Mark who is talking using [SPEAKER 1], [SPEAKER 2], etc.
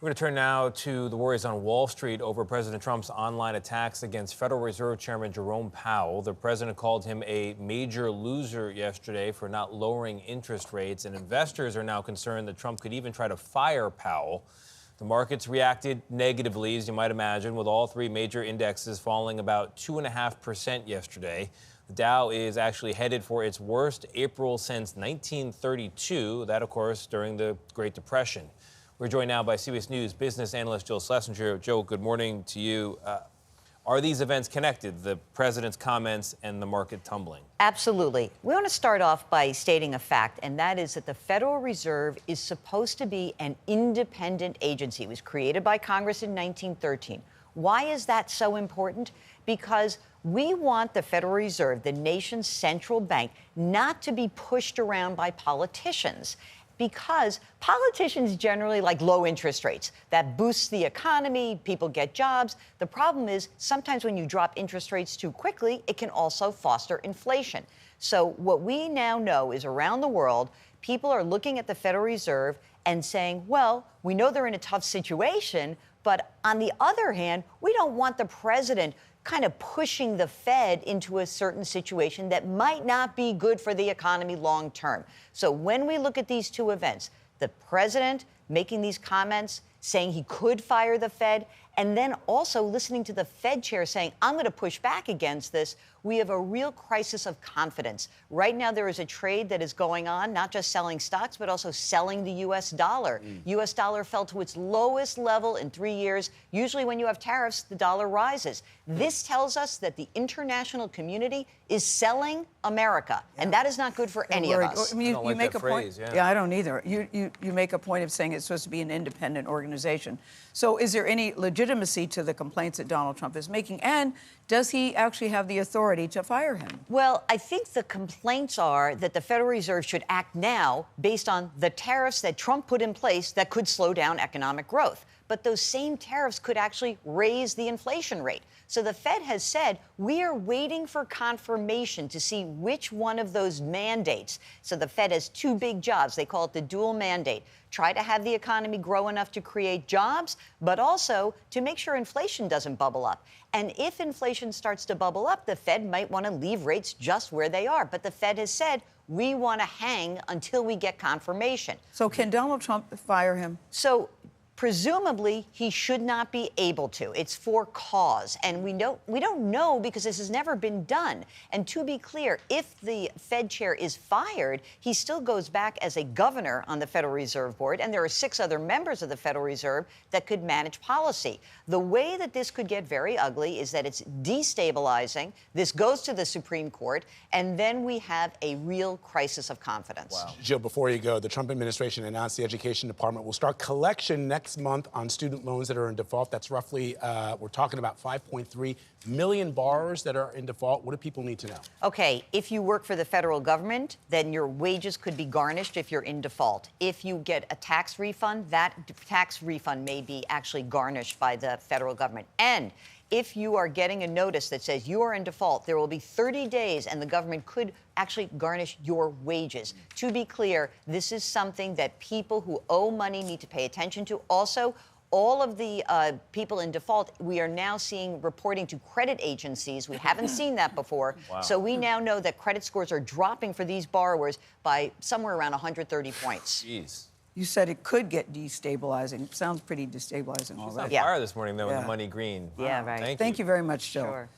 [SPEAKER 1] We're going to turn now to the worries on Wall Street over President Trump's online attacks against Federal Reserve Chairman Jerome Powell. The president called him a major loser yesterday for not lowering interest rates, and investors are now concerned that Trump could even try to fire Powell. The markets reacted negatively, as you might imagine, with all three major indexes falling about 2.5% yesterday. The Dow is actually headed for its worst April since 1932, that, of course, during the Great Depression. We're joined now by CBS News business analyst Jill Schlesinger. Jill, good morning to you. Are these events connected, the president's comments and the market tumbling?
[SPEAKER 2] Absolutely. We want to start off by stating a fact, and that is that the Federal Reserve is supposed to be an independent agency. It was created by Congress in 1913. Why is that so important? Because we want the Federal Reserve, the nation's central bank, not to be pushed around by politicians. Because politicians generally like low interest rates. That boosts the economy, people get jobs. The problem is sometimes when you drop interest rates too quickly, it can also foster inflation. So what we now know is around the world, people are looking at the Federal Reserve and saying, well, we know they're in a tough situation, but on the other hand, we don't want the president kind of pushing the Fed into a certain situation that might not be good for the economy long term. So when we look at these two events, the president making these comments, saying he could fire the Fed, and then also listening to the Fed chair saying, I'm going to push back against this, we have a real crisis of confidence. Right now, there is a trade that is going on, not just selling stocks, but also selling the U.S. dollar. U.S. dollar fell to its lowest level in 3 years. Usually when you have tariffs, the dollar rises. This tells us that the international community is selling America, and that is not good for any of us.
[SPEAKER 3] I mean, you make a
[SPEAKER 1] phrase,
[SPEAKER 3] point. Yeah, I don't either. You make a point of saying it's supposed to be an independent organization. So is there any legitimacy to the complaints that Donald Trump is making? And does he actually have the authority to fire him?
[SPEAKER 2] Well, I think the complaints are that the Federal Reserve should act now based on the tariffs that Trump put in place that could slow down economic growth. But those same tariffs could actually raise the inflation rate. So the Fed has said, we are waiting for confirmation to see which one of those mandates. So the Fed has two big jobs. They call it the dual mandate. Try to have the economy grow enough to create jobs, but also to make sure inflation doesn't bubble up. And if inflation starts to bubble up, the Fed might want to leave rates just where they are. But the Fed has said, we want to hang until we get confirmation.
[SPEAKER 3] So can Donald Trump fire him?
[SPEAKER 2] So presumably, he should not be able to. It's for cause. And we don't know because this has never been done. And to be clear, if the Fed chair is fired, he still goes back as a governor on the Federal Reserve Board. And there are 6 other members of the Federal Reserve that could manage policy. The way that this could get very ugly is that it's destabilizing. This goes to the Supreme Court. And then we have a real crisis of confidence.
[SPEAKER 4] Wow. Jill, before you go, the Trump administration announced the Education Department will start collection next month on student loans that are in default. That's roughly, we're talking about 5.3 million borrowers that are in default. What do people need to know?
[SPEAKER 2] Okay, if you work for the federal government, then your wages could be garnished if you're in default. If you get a tax refund, that tax refund may be actually garnished by the federal government. And if you are getting a notice that says you are in default, there will be 30 days and the government could actually garnish your wages. To be clear, this is something that people who owe money need to pay attention to. Also, all of the people in default, we are now seeing reporting to credit agencies. We haven't seen that before. Wow. So we now know that credit scores are dropping for these borrowers by somewhere around 130 points.
[SPEAKER 1] Jeez.
[SPEAKER 3] You said it could get destabilizing. Sounds pretty destabilizing.
[SPEAKER 1] She's on fire this morning, though, with the money green.
[SPEAKER 2] Yeah, right.
[SPEAKER 3] Thank you very much, Joe.
[SPEAKER 2] Sure.